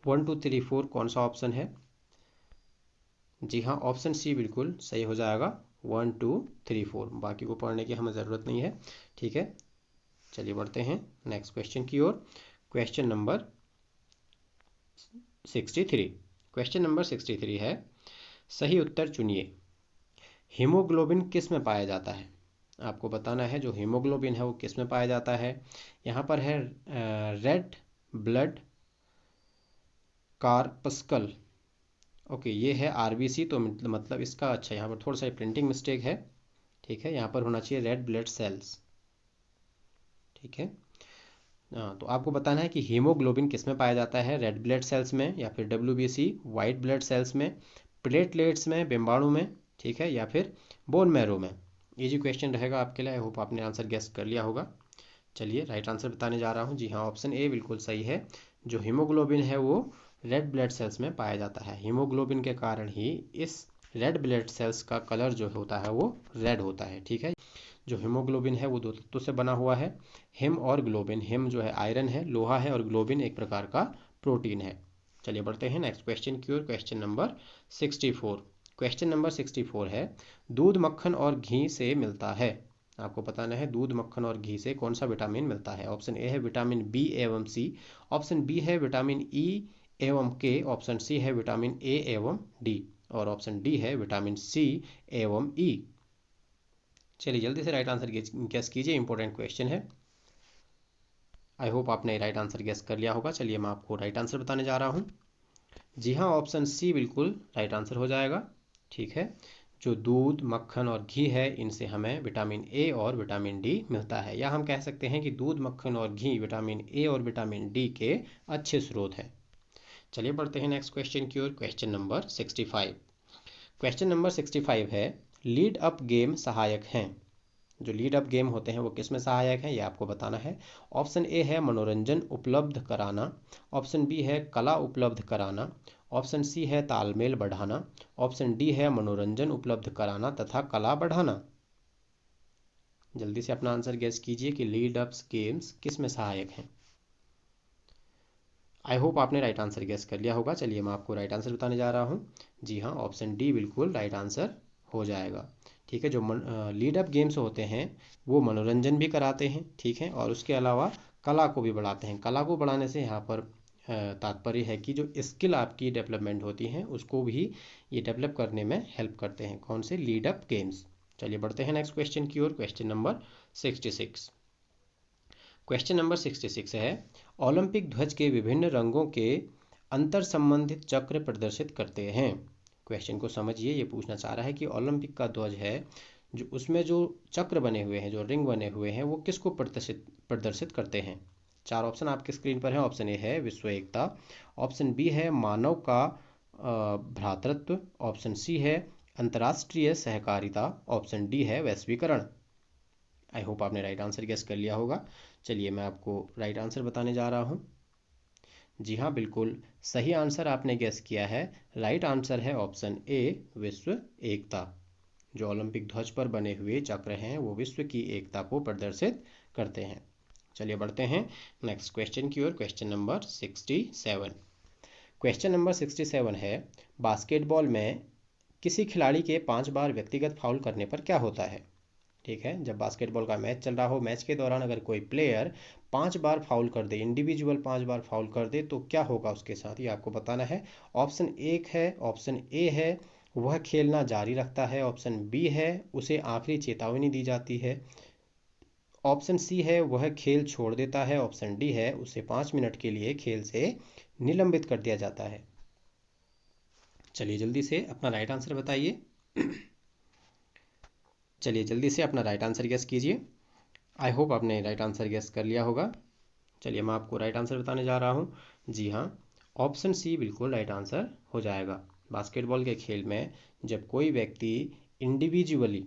1 2 3 4 कौन सा ऑप्शन है। जी हाँ, ऑप्शन सी बिल्कुल सही हो जाएगा, 1 2 3 4। बाकी को पढ़ने की हमें ज़रूरत नहीं है। ठीक है, चलिए बढ़ते हैं नेक्स्ट क्वेश्चन की ओर। Question number 63। क्वेश्चन नंबर 63 है, सही उत्तर चुनिए। हीमोग्लोबिन किस में पाया जाता है? आपको बताना है जो हीमोग्लोबिन है वो किस में पाया जाता है। यहाँ पर है रेड ब्लड कार्पस्कल। ओके, ये है आरबीसी, तो मतलब इसका अच्छा यहाँ पर थोड़ा सा प्रिंटिंग मिस्टेक है। ठीक है, यहाँ पर होना चाहिए रेड ब्लड सेल्स। ठीक है, तो आपको बताना है कि हीमोग्लोबिन किस में पाया जाता है, रेड ब्लड सेल्स में, या फिर डब्ल्यूबीसी वाइट ब्लड सेल्स में, प्लेटलेट्स में, बिम्बाणु में, ठीक है, या फिर बोन मैरो में। इजी क्वेश्चन रहेगा आपके लिए। आई होप आपने आंसर गेस कर लिया होगा। चलिए राइट आंसर बताने जा रहा हूँ। जी हाँ, ऑप्शन ए बिल्कुल सही है। जो हीमोग्लोबिन है वो रेड ब्लड सेल्स में पाया जाता है। हीमोग्लोबिन के कारण ही इस रेड ब्लड सेल्स का कलर जो होता है वो रेड होता है। ठीक है, जो हीमोग्लोबिन है वो दो तत्वों से बना हुआ है, हिम और ग्लोबिन। हिम जो है आयरन है, लोहा है, और ग्लोबिन एक प्रकार का प्रोटीन है। चलिए बढ़ते हैं नेक्स्ट क्वेश्चन की ओर। Question number 64। क्वेश्चन नंबर 64 है, दूध मक्खन और घी से मिलता है। आपको बताना है दूध मक्खन और घी से कौन सा विटामिन मिलता है। ऑप्शन ए है विटामिन बी एवं सी, ऑप्शन बी है विटामिन ई एवं के, ऑप्शन सी है विटामिन ए एवं डी, और ऑप्शन डी है विटामिन सी एवं ई। चलिए जल्दी से राइट आंसर गेस कीजिए, इंपॉर्टेंट क्वेश्चन है। आई होप आपने राइट आंसर गेस कर लिया होगा। चलिए मैं आपको राइट आंसर बताने जा रहा हूँ। जी हाँ, ऑप्शन सी बिल्कुल राइट आंसर हो जाएगा। ठीक है, जो दूध मक्खन और घी है इनसे हमें विटामिन ए और विटामिन डी मिलता है, या हम कह सकते हैं कि दूध मक्खन और घी विटामिन ए और विटामिन डी के अच्छे स्रोत हैं। चलिए बढ़ते हैं नेक्स्ट क्वेश्चन की ओर। Question number 65। क्वेश्चन नंबर 65 है, लीड अप गेम सहायक हैं। जो लीड अप गेम होते हैं वो किस में सहायक हैं, ये आपको बताना है। ऑप्शन ए है मनोरंजन उपलब्ध कराना, ऑप्शन बी है कला उपलब्ध कराना, ऑप्शन सी है तालमेल बढ़ाना, ऑप्शन डी है मनोरंजन उपलब्ध कराना तथा कला बढ़ाना। जल्दी से अपना आंसर गेस कीजिए कि लीड अप्स गेम्स किस में सहायक हैं। आई होप आपने राइट आंसर गेस कर लिया होगा। चलिए मैं आपको राइट आंसर बताने जा रहा हूँ। जी हाँ, ऑप्शन डी बिल्कुल राइट आंसर हो जाएगा। ठीक है, जो लीड अप गेम्स होते हैं वो मनोरंजन भी कराते हैं। ठीक है, और उसके अलावा कला को भी बढ़ाते हैं। कला को बढ़ाने से यहाँ पर तात्पर्य है कि जो स्किल आपकी डेवलपमेंट होती हैं उसको भी ये डेवलप करने में हेल्प करते हैं। कौन से? Lead up games. चलिए बढ़ते हैं नेक्स्ट क्वेश्चन की ओर। Question number 66। क्वेश्चन नंबर 66 है, ओलंपिक ध्वज के विभिन्न रंगों के अंतर संबंधित चक्र प्रदर्शित करते हैं। क्वेश्चन को समझिए, ये पूछना चाह रहा है कि ओलंपिक का ध्वज है जो उसमें जो चक्र बने हुए हैं, जो रिंग बने हुए हैं, वो किसको प्रदर्शित करते हैं। चार ऑप्शन आपके स्क्रीन पर है। ऑप्शन ए है विश्व एकता, ऑप्शन बी है मानव का भ्रातृत्व, ऑप्शन सी है अंतर्राष्ट्रीय सहकारिता, ऑप्शन डी है वैश्वीकरण। आई होप आपने राइट आंसर गेस कर लिया होगा। चलिए मैं आपको राइट आंसर बताने जा रहा हूँ। जी हाँ, बिल्कुल सही आंसर आपने गेस किया है। राइट आंसर है ऑप्शन ए विश्व एकता। जो ओलंपिक ध्वज पर बने हुए चक्र हैं वो विश्व की एकता को प्रदर्शित करते हैं। चलिए बढ़ते हैं नेक्स्ट क्वेश्चन की ओर। Question number 67। क्वेश्चन नंबर 67 है, बास्केटबॉल में किसी खिलाड़ी के 5 बार व्यक्तिगत फाउल करने पर क्या होता है। ठीक है, जब बास्केटबॉल का मैच चल रहा हो, मैच के दौरान अगर कोई प्लेयर 5 बार फाउल कर दे, इंडिविजुअल 5 बार फाउल कर दे, तो क्या होगा उसके साथ, ये आपको बताना है। ऑप्शन ए है वह खेलना जारी रखता है, ऑप्शन बी है उसे आखिरी चेतावनी दी जाती है, ऑप्शन सी है वह खेल छोड़ देता है, ऑप्शन डी है उसे 5 मिनट के लिए खेल से निलंबित कर दिया जाता है। चलिए जल्दी से अपना राइट आंसर बताइए। चलिए जल्दी से अपना राइट आंसर गेस कीजिए। आई होप आपने राइट आंसर गेस कर लिया होगा। चलिए मैं आपको राइट आंसर बताने जा रहा हूँ। जी हाँ, ऑप्शन सी बिल्कुल राइट आंसर हो जाएगा। बास्केटबॉल के खेल में जब कोई व्यक्ति इंडिविजुअली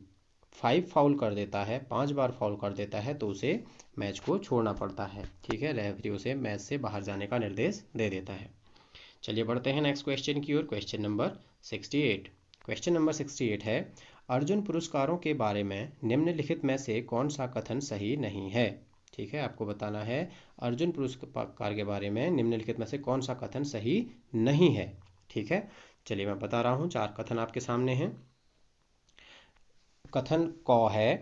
5 फाउल कर देता है, 5 बार फाउल कर देता है, तो उसे मैच को छोड़ना पड़ता है। ठीक है, रेफरी उसे मैच से बाहर जाने का निर्देश दे देता है। चलिए बढ़ते हैं नेक्स्ट क्वेश्चन की ओर। Question number 68। क्वेश्चन नंबर 68 है, अर्जुन पुरस्कारों के बारे में निम्नलिखित में से कौन सा कथन सही नहीं है। ठीक है, आपको बताना है अर्जुन पुरस्कार के बारे में निम्नलिखित में से कौन सा कथन सही नहीं है। ठीक है, चलिए मैं बता रहा हूँ, 4 कथन आपके सामने हैं। कथन क है,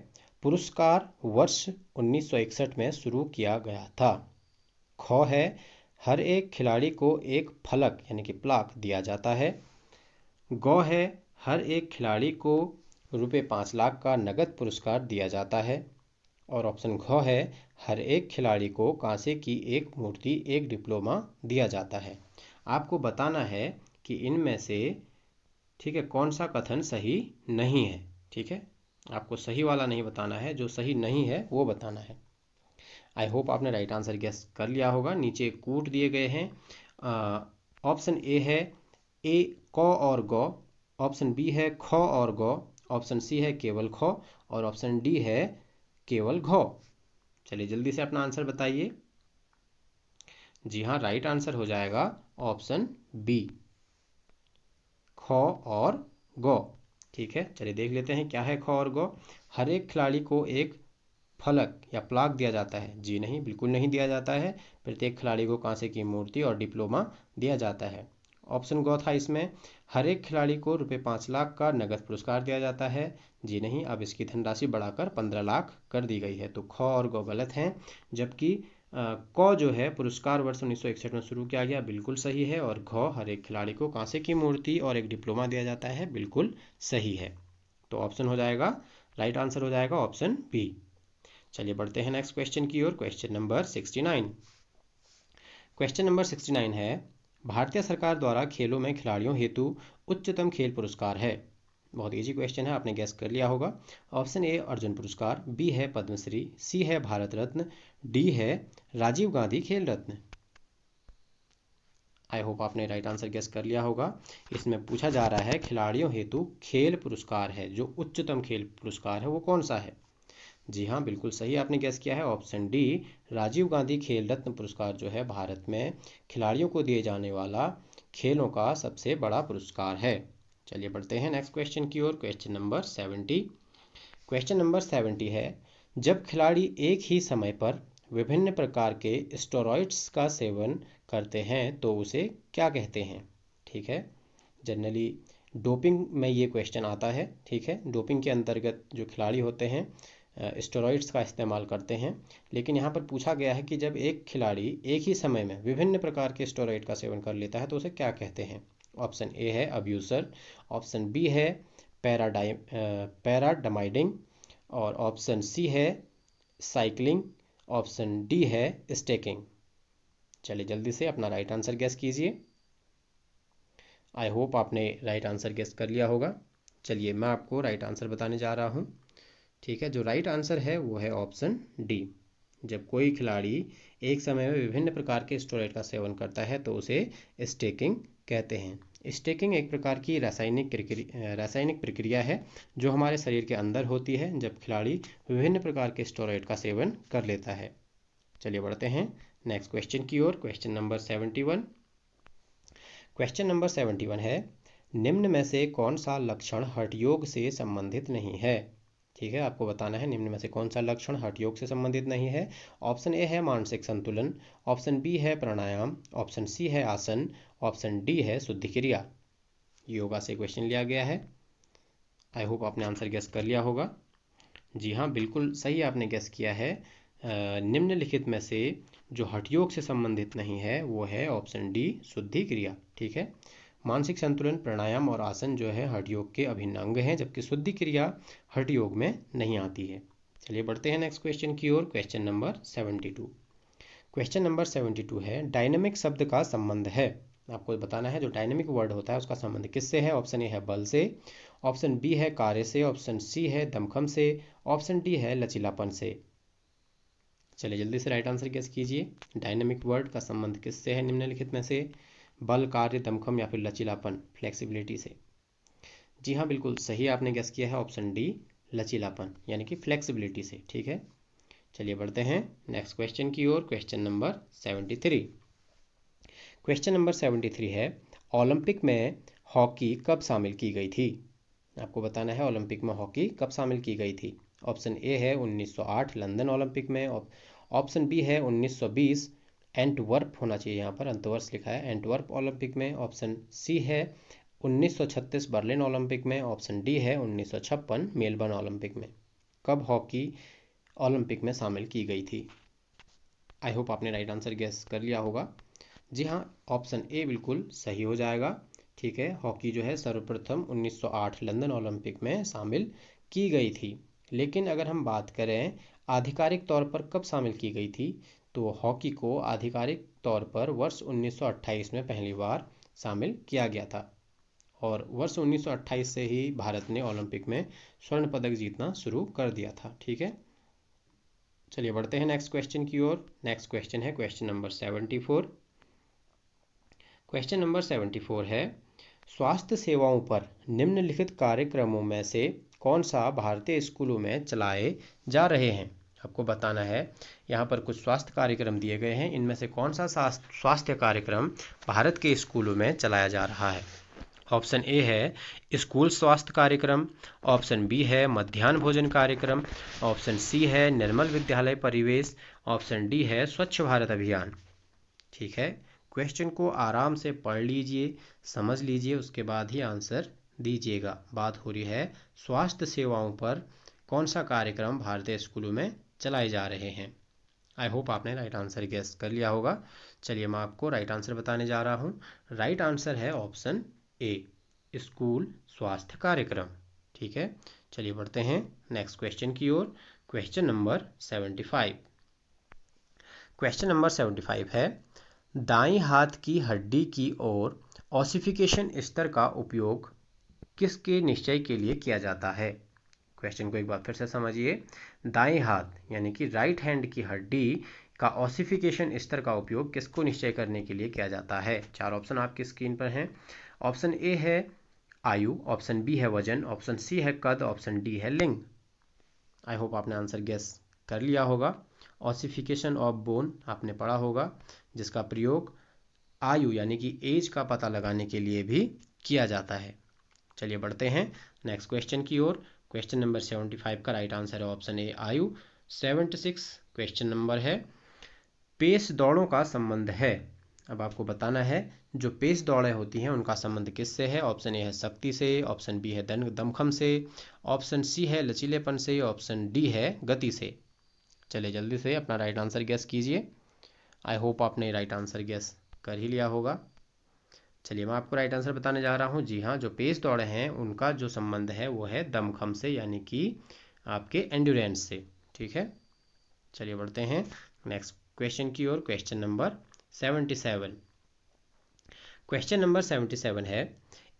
पुरस्कार वर्ष 1961 में शुरू किया गया था। ख है, हर एक खिलाड़ी को एक फलक यानी कि प्लाक दिया जाता है। ग है, हर एक खिलाड़ी को ₹5 लाख का नगद पुरस्कार दिया जाता है। और ऑप्शन घ है, हर एक खिलाड़ी को कांसे की एक मूर्ति एक डिप्लोमा दिया जाता है। आपको बताना है कि इनमें से ठीक है कौन सा कथन सही नहीं है। ठीक है, आपको सही वाला नहीं बताना है, जो सही नहीं है वो बताना है। आई होप आपने राइट आंसर गेस कर लिया होगा। नीचे कूट दिए गए हैं। ऑप्शन ए है ए क और ग, ऑप्शन बी है ख और ग, ऑप्शन सी है केवल ख और ऑप्शन डी है केवल घ। चलिए जल्दी से अपना आंसर बताइए। जी हाँ, राइट आंसर हो जाएगा ऑप्शन बी, ख और ग। ठीक है, चलिए देख लेते हैं क्या है ख और ग। हर एक खिलाड़ी को एक फलक या प्लाक दिया जाता है। जी नहीं, बिल्कुल नहीं दिया जाता है। प्रत्येक खिलाड़ी को कांसे की मूर्ति और डिप्लोमा दिया जाता है। ऑप्शन ग था इसमें, हर एक खिलाड़ी को ₹5 लाख का नगद पुरस्कार दिया जाता है। जी नहीं, अब इसकी धनराशि बढ़ाकर 15 लाख कर दी गई है। तो ख और ग गलत हैं, जबकि क जो है पुरस्कार वर्ष 1961 में शुरू किया गया, बिल्कुल सही है। और घ हर एक खिलाड़ी को कांसे की मूर्ति और एक डिप्लोमा दिया जाता है, बिल्कुल सही है। तो ऑप्शन हो जाएगा, राइट आंसर हो जाएगा ऑप्शन बी। चलिए बढ़ते हैं नेक्स्ट क्वेश्चन की ओर। Question number 69। क्वेश्चन नंबर 69 है, भारतीय सरकार द्वारा खेलों में खिलाड़ियों हेतु उच्चतम खेल पुरस्कार है। बहुत इजी क्वेश्चन है, आपने गेस कर लिया होगा। ऑप्शन ए अर्जुन पुरस्कार, बी है पद्मश्री, सी है भारत रत्न, डी है राजीव गांधी खेल रत्न। आई होप आपने राइट आंसर गेस कर लिया होगा। इसमें पूछा जा रहा है खिलाड़ियों हेतु खेल पुरस्कार है, जो उच्चतम खेल पुरस्कार है वो कौन सा है। जी हाँ, बिल्कुल सही आपने गेस किया है, ऑप्शन डी राजीव गांधी खेल रत्न पुरस्कार जो है भारत में खिलाड़ियों को दिए जाने वाला खेलों का सबसे बड़ा पुरस्कार है। चलिए बढ़ते हैं नेक्स्ट क्वेश्चन की ओर। Question number 70। क्वेश्चन नंबर 70 है, जब खिलाड़ी एक ही समय पर विभिन्न प्रकार के स्टेरॉइड्स का सेवन करते हैं तो उसे क्या कहते हैं। ठीक है, जनरली डोपिंग में ये क्वेश्चन आता है। ठीक है, डोपिंग के अंतर्गत जो खिलाड़ी होते हैं स्टेरॉइड्स का इस्तेमाल करते हैं। लेकिन यहाँ पर पूछा गया है कि जब एक खिलाड़ी एक ही समय में विभिन्न प्रकार के स्टेरॉइड का सेवन कर लेता है तो उसे क्या कहते हैं। ऑप्शन ए है अब्यूज़र, ऑप्शन बी है पैराडामाइडिंग और ऑप्शन सी है साइक्लिंग, ऑप्शन डी है स्टेकिंग। चलिए जल्दी से अपना राइट आंसर गेस कीजिए। आई होप आपने राइट आंसर गेस कर लिया होगा। चलिए मैं आपको राइट आंसर बताने जा रहा हूँ। ठीक है, जो राइट आंसर है वो है ऑप्शन डी। जब कोई खिलाड़ी एक समय में विभिन्न प्रकार के स्टेरॉइड का सेवन करता है तो उसे स्टेकिंग कहते हैं। स्टेकिंग एक प्रकार की रासायनिक प्रक्रिया है जो हमारे शरीर के अंदर होती है जब खिलाड़ी विभिन्न प्रकार के स्टेरॉइड का सेवन कर लेता है। चलिए बढ़ते हैं नेक्स्ट क्वेश्चन की ओर। Question number 71। क्वेश्चन नंबर 71 है, निम्न में से कौन सा लक्षण हठयोग से संबंधित नहीं है। ठीक है, आपको बताना है निम्न में से कौन सा लक्षण हठयोग से संबंधित नहीं है। ऑप्शन ए है मानसिक संतुलन, ऑप्शन बी है प्राणायाम, ऑप्शन सी है आसन, ऑप्शन डी है शुद्धि क्रिया। योगा से क्वेश्चन लिया गया है। आई होप आपने आंसर गेस कर लिया होगा। जी हाँ, बिल्कुल सही आपने गेस किया है। निम्नलिखित में से जो हठयोग से संबंधित नहीं है वो है ऑप्शन डी शुद्धि क्रिया। ठीक है, मानसिक संतुलन, प्राणायाम और आसन जो है हठयोग के अभिन्न अंग हैं, जबकि शुद्धि क्रिया हठयोग में नहीं आती है। चलिए बढ़ते हैं नेक्स्ट क्वेश्चन की ओर। Question number 72। क्वेश्चन नंबर 72 है, डायनेमिक शब्द का संबंध है। आपको बताना है जो डायनेमिक वर्ड होता है उसका संबंध किससे है। ऑप्शन ए है बल से, ऑप्शन बी है कार्य से, ऑप्शन सी है दमखम से, ऑप्शन डी है लचीलापन से। चलिए जल्दी से राइट आंसर गेस कीजिए। डायनेमिक वर्ड का संबंध किससे है निम्नलिखित में से, बल, कार्य, दमखम या फिर लचीलापन, फ्लेक्सिबिलिटी से। जी हाँ, बिल्कुल सही आपने गेस किया है, ऑप्शन डी लचीलापन यानी कि फ्लेक्सिबिलिटी से। ठीक है, चलिए बढ़ते हैं नेक्स्ट क्वेश्चन की ओर। Question number 73। क्वेश्चन नंबर 73 है, ओलंपिक में हॉकी कब शामिल की गई थी? आपको बताना है ओलंपिक में हॉकी कब शामिल की गई थी। ऑप्शन ए है 1908 लंदन ओलंपिक में, ऑप्शन बी है 1920 एंटवर्प होना चाहिए, यहाँ पर अंतवर्ष लिखा है, एंटवर्प ओलंपिक में, ऑप्शन सी है 1936 बर्लिन ओलंपिक में, ऑप्शन डी है 1956 मेलबर्न ओलंपिक में। कब हॉकी ओलंपिक में शामिल की गई थी? आई होप आपने राइट आंसर गेस कर लिया होगा। जी हाँ, ऑप्शन ए बिल्कुल सही हो जाएगा। ठीक है, हॉकी जो है सर्वप्रथम 1908 लंदन ओलंपिक में शामिल की गई थी। लेकिन अगर हम बात करें आधिकारिक तौर पर कब शामिल की गई थी, तो हॉकी को आधिकारिक तौर पर वर्ष 1928 में पहली बार शामिल किया गया था और वर्ष 1928 से ही भारत ने ओलंपिक में स्वर्ण पदक जीतना शुरू कर दिया था। ठीक है, चलिए बढ़ते हैं नेक्स्ट क्वेश्चन की ओर। नेक्स्ट क्वेश्चन है क्वेश्चन नंबर 74। क्वेश्चन नंबर 74 है, स्वास्थ्य सेवाओं पर निम्नलिखित कार्यक्रमों में से कौन सा भारतीय स्कूलों में चलाए जा रहे हैं? आपको बताना है, यहाँ पर कुछ स्वास्थ्य कार्यक्रम दिए गए हैं, इनमें से कौन सा स्वास्थ्य कार्यक्रम भारत के स्कूलों में चलाया जा रहा है। ऑप्शन ए है स्कूल स्वास्थ्य कार्यक्रम, ऑप्शन बी है मध्याह्न भोजन कार्यक्रम, ऑप्शन सी है निर्मल विद्यालय परिवेश, ऑप्शन डी है स्वच्छ भारत अभियान। ठीक है, क्वेश्चन को आराम से पढ़ लीजिए, समझ लीजिए, उसके बाद ही आंसर दीजिएगा। बात हो रही है स्वास्थ्य सेवाओं पर कौन सा कार्यक्रम भारतीय स्कूलों में चलाए जा रहे हैं। आई होप आपने राइट आंसर गेस कर लिया होगा। चलिए मैं आपको राइट आंसर बताने जा रहा हूँ। राइट आंसर है ऑप्शन ए, स्कूल स्वास्थ्य कार्यक्रम। ठीक है, चलिए बढ़ते हैं नेक्स्ट क्वेश्चन की ओर। Question number 75। क्वेश्चन नंबर 75 है, दाईं हाथ की हड्डी की ओर ऑसिफिकेशन स्तर का उपयोग किसके निश्चय के लिए किया जाता है? क्वेश्चन को एक बार फिर से समझिए। दाएं हाथ यानी कि राइट हैंड की हड्डी का ऑसिफिकेशन स्तर का उपयोग किसको निश्चय करने के लिए किया जाता है? चार ऑप्शन आपकी स्क्रीन पर हैं। ऑप्शन ए है आयु, ऑप्शन बी है वजन, ऑप्शन सी है कद, ऑप्शन डी है लिंग। आई होप आपने आंसर गेस कर लिया होगा। ऑसिफिकेशन ऑफ बोन आपने पढ़ा होगा, जिसका प्रयोग आयु यानी कि एज का पता लगाने के लिए भी किया जाता है। चलिए बढ़ते हैं नेक्स्ट क्वेश्चन की ओर। क्वेश्चन नंबर 75 का राइट आंसर है ऑप्शन ए आयु। 76 क्वेश्चन नंबर है, पेस दौड़ों का संबंध है। अब आपको बताना है जो पेस दौड़ें होती हैं उनका संबंध किससे है। ऑप्शन ए है शक्ति से, ऑप्शन बी है दमखम से, ऑप्शन सी है लचीलेपन से, ऑप्शन डी है गति से। चलिए जल्दी से अपना राइट आंसर गेस कीजिए। आई होप आपने राइट आंसर गेस कर ही लिया होगा। चलिए मैं आपको राइट आंसर बताने जा रहा हूँ। जी हाँ, जो पेस दौड़े हैं उनका जो संबंध है वो है दमखम से, यानी कि आपके एंड्योरेंस से। ठीक है, चलिए बढ़ते हैं नेक्स्ट क्वेश्चन की ओर। Question number 77। क्वेश्चन नंबर 77 है,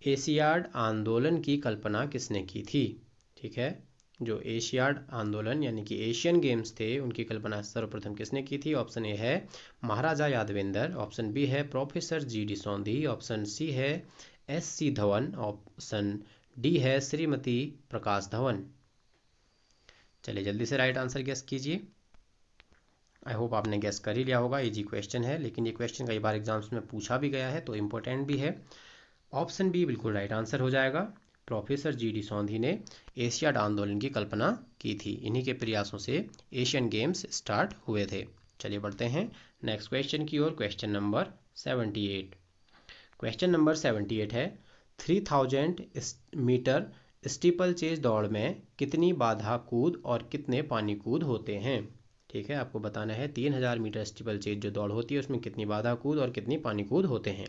एशियाड आंदोलन की कल्पना किसने की थी? ठीक है, जो एशियाड आंदोलन यानी कि एशियन गेम्स थे उनकी कल्पना सर्वप्रथम किसने की थी? ऑप्शन ए है महाराजा यादवेंद्र, ऑप्शन बी है professor G D Sondhi, option C है S C Dhawan, option D है श्रीमती प्रकाश धवन। चलिए जल्दी से राइट आंसर गेस कीजिए। आई होप आपने गेस कर ही लिया होगा। इजी क्वेश्चन है, लेकिन ये क्वेश्चन कई बार एग्जाम्स में पूछा भी गया है तो इम्पोर्टेंट भी है। ऑप्शन बी बिल्कुल राइट आंसर हो जाएगा। प्रोफेसर जी डी सोंधी ने एशियाड आंदोलन की कल्पना की थी। इन्हीं के प्रयासों से एशियन गेम्स स्टार्ट हुए थे। चलिए बढ़ते हैं नेक्स्ट क्वेश्चन की ओर। Question number 78। क्वेश्चन नंबर 78 है, 3000 मीटर स्टीपल चेज दौड़ में कितनी बाधा कूद और कितने पानी कूद होते हैं? ठीक है, आपको बताना है 3000 मीटर स्टीपल चेज जो दौड़ होती है उसमें कितनी बाधा कूद और कितनी पानी कूद होते हैं।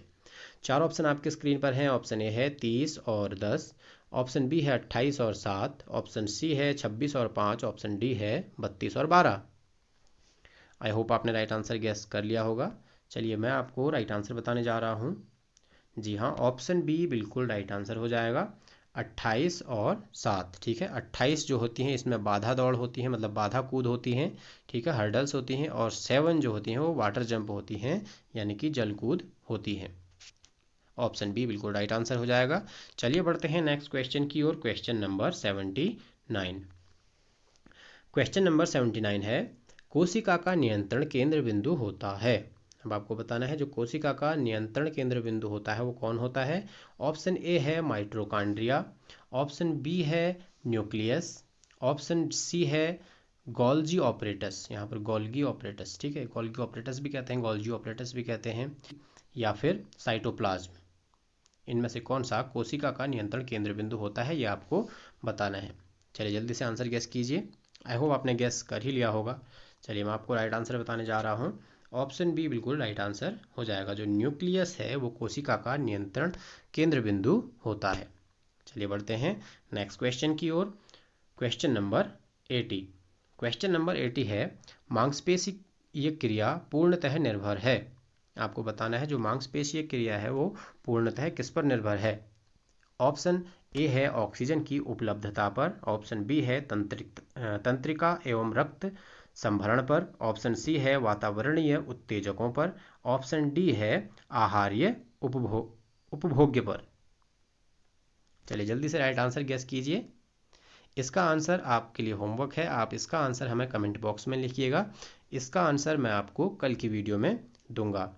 चार ऑप्शन आपके स्क्रीन पर हैं। ऑप्शन ए है 30 और 10, ऑप्शन बी है 28 और 7, ऑप्शन सी है 26 और 5, ऑप्शन डी है 32 और 12। आई होप आपने राइट आंसर गेस कर लिया होगा। चलिए मैं आपको राइट आंसर बताने जा रहा हूँ। जी हाँ, ऑप्शन बी बिल्कुल राइट आंसर हो जाएगा, 28 और 7। ठीक है, 28 जो होती हैं इसमें बाधा दौड़ होती है, मतलब बाधा कूद होती हैं। ठीक है, हर्डल्स होती हैं, और 7 जो होती हैं वो वाटर जंप होती हैं, यानी कि जल कूद होती हैं। ऑप्शन बी बिल्कुल राइट आंसर हो जाएगा। चलिए बढ़ते हैं नेक्स्ट क्वेश्चन की ओर। Question number 79। क्वेश्चन नंबर 79 है, कोशिका का नियंत्रण केंद्र बिंदु होता है। अब आपको बताना है जो कोशिका का नियंत्रण केंद्र बिंदु होता है वो कौन होता है। ऑप्शन ए है माइटोकॉन्ड्रिया, ऑप्शन बी है न्यूक्लियस, ऑप्शन सी है गोल्गी ऑपरेटस, यहाँ पर गोल्गी ऑपरेटस, ठीक है, गोल्गी ऑपरेटस भी कहते हैं, गोल्गी ऑपरेटस भी कहते हैं, या फिर साइटोप्लाज्म। इनमें से कौन सा कोशिका का नियंत्रण केंद्र बिंदु होता है ये आपको बताना है। चलिए जल्दी से आंसर गेस कीजिए। आई होप आपने गेस कर ही लिया होगा। चलिए मैं आपको राइट आंसर बताने जा रहा हूँ। ऑप्शन बी बिल्कुल राइट आंसर हो जाएगा। जो न्यूक्लियस है वो कोशिका का नियंत्रण केंद्र बिंदु होता है। चलिए बढ़ते हैं नेक्स्ट क्वेश्चन की ओर। Question number 80। क्वेश्चन नंबर 80 है मांसपेशीय क्रिया पूर्णतः निर्भर है। आपको बताना है जो मांसपेशीय क्रिया है वो पूर्णतः किस पर निर्भर है। ऑप्शन ए है ऑक्सीजन की उपलब्धता पर, ऑप्शन बी है तंत्रिका एवं रक्त संभरण पर, ऑप्शन सी है वातावरणीय उत्तेजकों पर, ऑप्शन डी है आहार्य उपभोग्य पर। चलिए जल्दी से राइट आंसर गेस कीजिए। इसका आंसर आपके लिए होमवर्क है, आप इसका आंसर हमें कमेंट बॉक्स में लिखिएगा। इसका आंसर मैं आपको कल की वीडियो में दूंगा।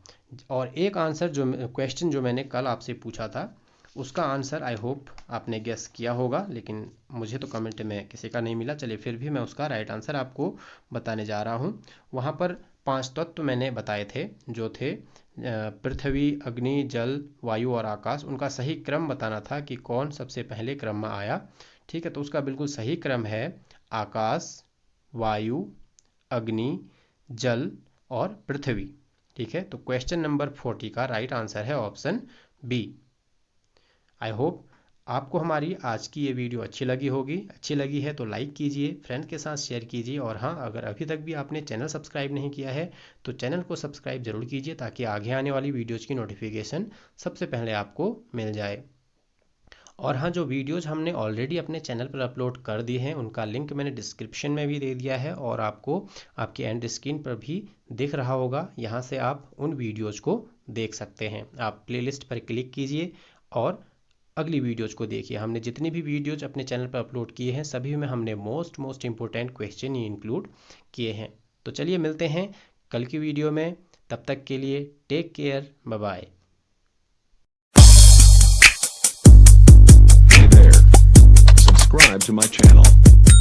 और एक आंसर जो क्वेश्चन जो मैंने कल आपसे पूछा था उसका आंसर आई होप आपने गेस किया होगा, लेकिन मुझे तो कमेंट में किसी का नहीं मिला। चलिए फिर भी मैं उसका राइट आंसर आपको बताने जा रहा हूँ। वहाँ पर 5 तत्व मैंने बताए थे जो थे पृथ्वी, अग्नि, जल, वायु और आकाश। उनका सही क्रम बताना था कि कौन सबसे पहले क्रम में आया। ठीक है, तो उसका बिल्कुल सही क्रम है आकाश, वायु, अग्नि, जल और पृथ्वी। ठीक है, तो क्वेश्चन नंबर 40 का राइट आंसर है ऑप्शन बी। आई होप आपको हमारी आज की ये वीडियो अच्छी लगी होगी। अच्छी लगी है तो लाइक कीजिए, फ्रेंड के साथ शेयर कीजिए, और हाँ अगर अभी तक भी आपने चैनल सब्सक्राइब नहीं किया है तो चैनल को सब्सक्राइब जरूर कीजिए ताकि आगे आने वाली वीडियोज़ की नोटिफिकेशन सबसे पहले आपको मिल जाए। और हाँ, जो वीडियोज़ हमने ऑलरेडी अपने चैनल पर अपलोड कर दी हैं उनका लिंक मैंने डिस्क्रिप्शन में भी दे दिया है और आपको आपकी एंड स्क्रीन पर भी दिख रहा होगा। यहाँ से आप उन वीडियोज़ को देख सकते हैं। आप प्लेलिस्ट पर क्लिक कीजिए और अगली वीडियोज़ को देखिए। हमने जितनी भी वीडियोज़ अपने चैनल पर अपलोड किए हैं सभी में हमने मोस्ट इम्पोर्टेंट क्वेश्चन ही इंक्लूड किए हैं। तो चलिए मिलते हैं कल की वीडियो में, तब तक के लिए take care, bye bye. Subscribe to my channel.